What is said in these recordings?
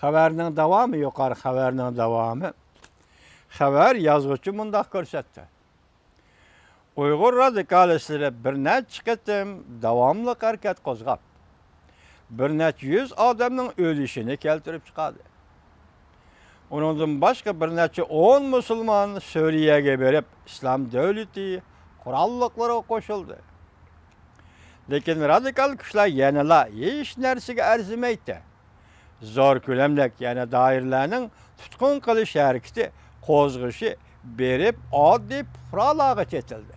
Xabarning davomi, yuqori xabarning davomi. Xabar yozuvchi mundaq ko'rsatdi. Uyg'ur radikalistleri bir necha qitim davomli harakat qo'zg'ab, bir necha yuz odamning o'lishini keltirib chiqadi. Undan boshqa bir necha 10 musulmon Suriyaga berib, islom davlati qurolliqlariga qo'shildi. Lekin radikal kuchlar yanala hech narsaga arzimaydi. Zo'r ko'lamlik yana doiralarning tutqun qilish harakati qo'zg'ishi berib oddiy fuqarolarga chetildi.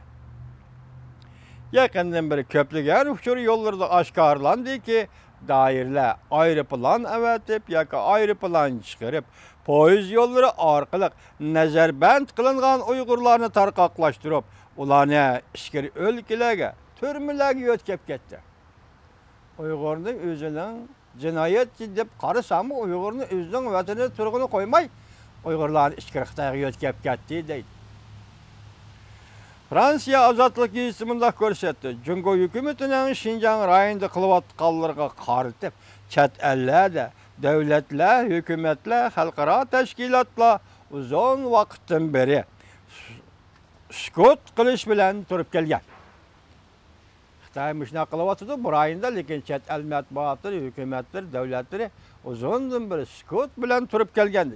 Yaqindan beri ko'plagan uchur yo'llarda oshkorlandiki, doiralar aeroplan avatib yoki aeroplan chiqarib, poyezd yo'llari orqali nazarband qilingan Uyg'urlarni tarqoqlashtirib, ularni ichkari o'lkalarga, turmalarga yo'tkab ketdi. Uyg'urning o'zining jinoyat deb qarasam, Uyg'urning o'zining vatanida turg'ini qo'ymay, Uyg'urlarni ichkari Xitoyga yo'tkab ketdi deydi. Fransiya ozodlik gazeti mundaq ko'rsatdi. Jungo hukumatining Xinjiang rayonida qilayotganlarga qarshi chet ellarda davlatlar, hukumatlar, xalqaro tashkilotlar uzun vaqtdan beri sukut qilish bilan turib kelgan. Xitoy shunaqa qilyapti bu rayonda, lekin chet el matbuotlari, hukumatlar, davlatlar uzundan beri sukut bilan turib kelgan.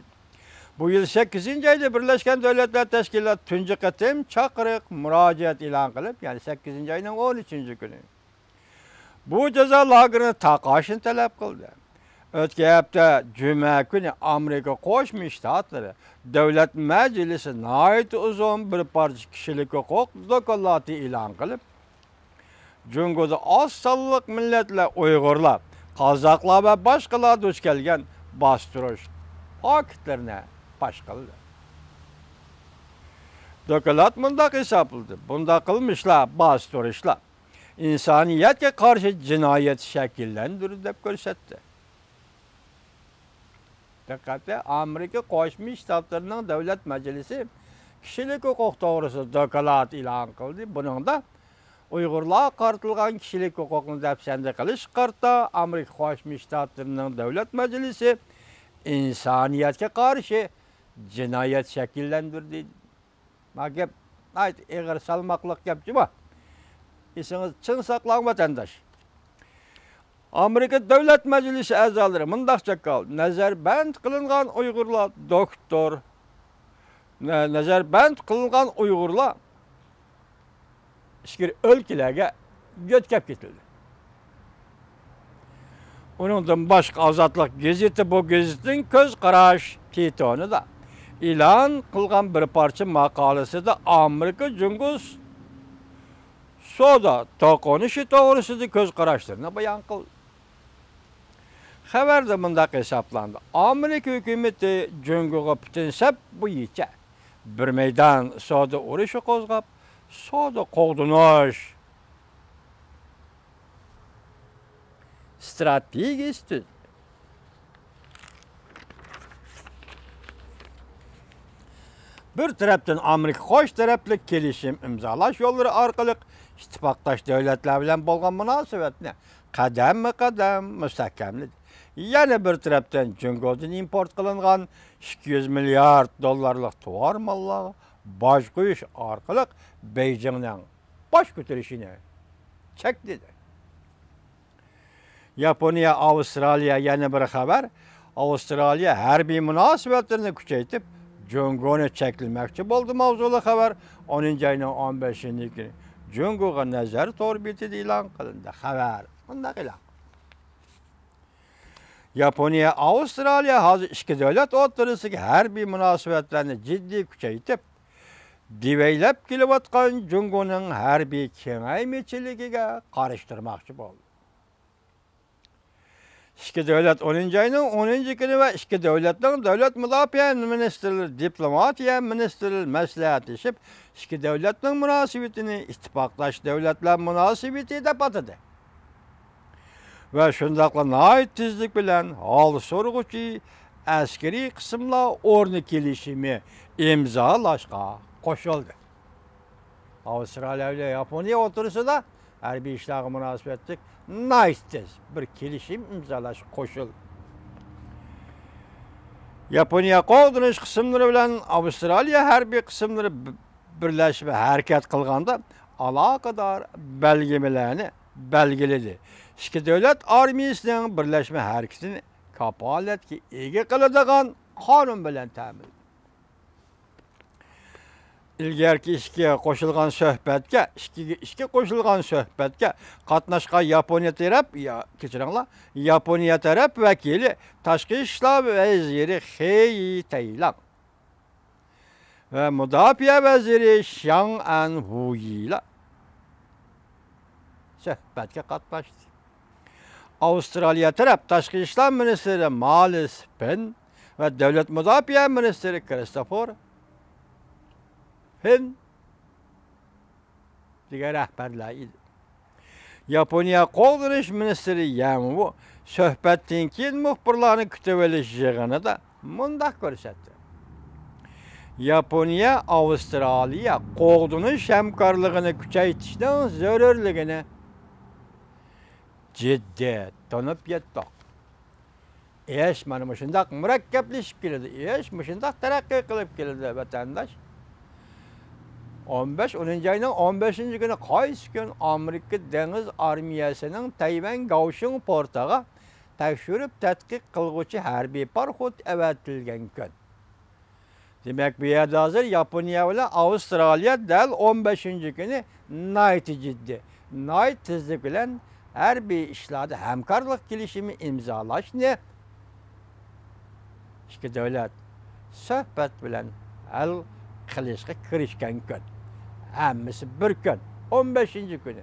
Bu yil 8-oyda Birlashgan Davlatlar Tashkiloti tunji qatim chaqiriq murojaat e'lon qilib, ya'ni 8-oyning 13-kuni bu jazo lagerini taqashini talab qildi. O'tgan hafta juma kuni Amerika Qo'shma Shtatlari Davlat Majlisi nihoyat uzun bir parcha kishilik huquq doklati e'lon qilib, Jungoda oz sonliq millatlar, Uyg'urlar, qozoqlar va boshqalar duch kelgan bostirish faktlarini pash qildi. Doklat mundaq hisobladi. Bunda qilmishlar, bostirishlar insoniyatga qarshi jinoyat shakllantirdi deb ko'rsatdi. Diqqatga, Amerika Qo'shma Shtatlarining Davlat Majlisi kishilik huquq to'g'risida doklat e'lon qildi. Buningda Uyg'urlar qartilgan kishilik huquqni dafsanda qilish qarta Amerika Qo'shma Shtatlarining Davlat Majlisi insoniyatga qarshi jinoyat shakllantirdi. Ma gap ig'ir salmoqliq gapchi bu. Esingiz chin saqlang vatandosh. Amerika Davlat Majlisi a'zolari mundaqcha qildi. Nazarband qilingan Uyg'urlar doktor nazarband qilingan Uyg'urlar ichkari o'lkalarga yo'tkab ketildi. Uningdan boshqa ozodlik gazeti bu gazetning ko'z qarash tetonida e'lon qilgan bir parcha maqolasida Amerika Jungus soda to'qinishi to'g'risida ko'z qarashlarini bayon qildi. Xabarda mundaq hisoblandi. Amerika hukumati Junguga butinsab bo'yicha bir maydon soda urushi qo'zg'ab, soda qo'g'dinish strategiyasi bir tarafdan Amerika qo'sh tarafli kelishim imzolash yo'llari orqali ittifoqdosh davlatlar bilan bo'lgan munosabatni qadam-qadam mustahkamladi. Yana bir tarafdan Jungodan import qilingan 200 milliard dollarlik tovar mallar boj qo'yish orqali Beijingning bosh ko'tarishini chekladi. Yaponiya, Avstraliya yana bir xabar. Avstraliya harbiy munosabatlarni kuchaytirib, Jungoni cheklamoqchi bo'ldi mavzuli xabar 10-oyning 15-kuni Jungoga nazar orbitida e'lon qilindi. Xabar bunday e'lon. Yaponiya, Avstraliya hozir ikki davlat o'rtasidagi harbiy munosabatlarni jiddiy kuchaytirib, divaylab kelayotgan Jungoning harbiy kengaymichiligiga qarshi turmoqchi bo'ldi. İki devlet 10-oyning 10-kuni va ikki davlatning davlat mudofaa ministrlari, diplomatiya ministrlari maslahatlashib, ikki davlatning munosabatini ittifoqdosh davlatlar munosabati deb atadi. Va shundaqla nihoyat tezlik bilan hol so'rg'uchi askariy qismlar o'rni kelishimi imzolashga qo'shildi. Avstraliya va Yaponiya o'rtasida harbiy ishlarga munosabatlik nice bir kelishim imzolash qo'shildi. Yaponiya qoğdırış qismlari bilan Avstraliya harbiy qismlari birlashib harakat qilganda aloqador belgimalarni belgiladi. İki davlat armiyasining birlashma harakatini kapolatga ega qiladigan qonun bilan ta'minlaydi. İlgərki işkiyə qoşulğan söhbətə, işki qoşulğan söhbətə qatnaşqan Yaponiya tərəf vəkili Təşqi İşlər vəziri Xey Taylan və Müdafiə vəziri Şang Anhu ilə söhbətə qatnaşdı. Avstraliya tərəf Təşqi İşlər Ministri Malis Penn və Dövlət Müdafiə Ministri Christopher Fin diğer rəhbərlər idi. Yaponiya Qoğdırış Ministri Yamu söhbətdən keyin müxbirlərin kütüvəlişiyini da mundaq göstərdi. Yaponiya Avstraliya Qoğdırış həmkarlığını küçəytişdən zərurluğunu ciddi tanıb yetdi. İş mana şundaq murakkablaşıb keldi. İş şundaq tərəqqi qılıb keldi vətəndaş. 10 ayının 15-ci günü qaysı gün Amerika Dəniz Armiyasının Tayvan Kaohsiung portağı təkşürüb tədqiq qılğıcı hərbi parxod əvətilgən gün. Demək bu yerdə hazır Yaponiya ilə Avstraliya dəl 15-ci günü ciddi, tezlik bilən hərbi işlərdə həmkarlıq girişimi imzalaşdı. İki dövlət söhbət bilən əl qilishqa kirishgan gün. Hammasi bir gün, 15-ci günü.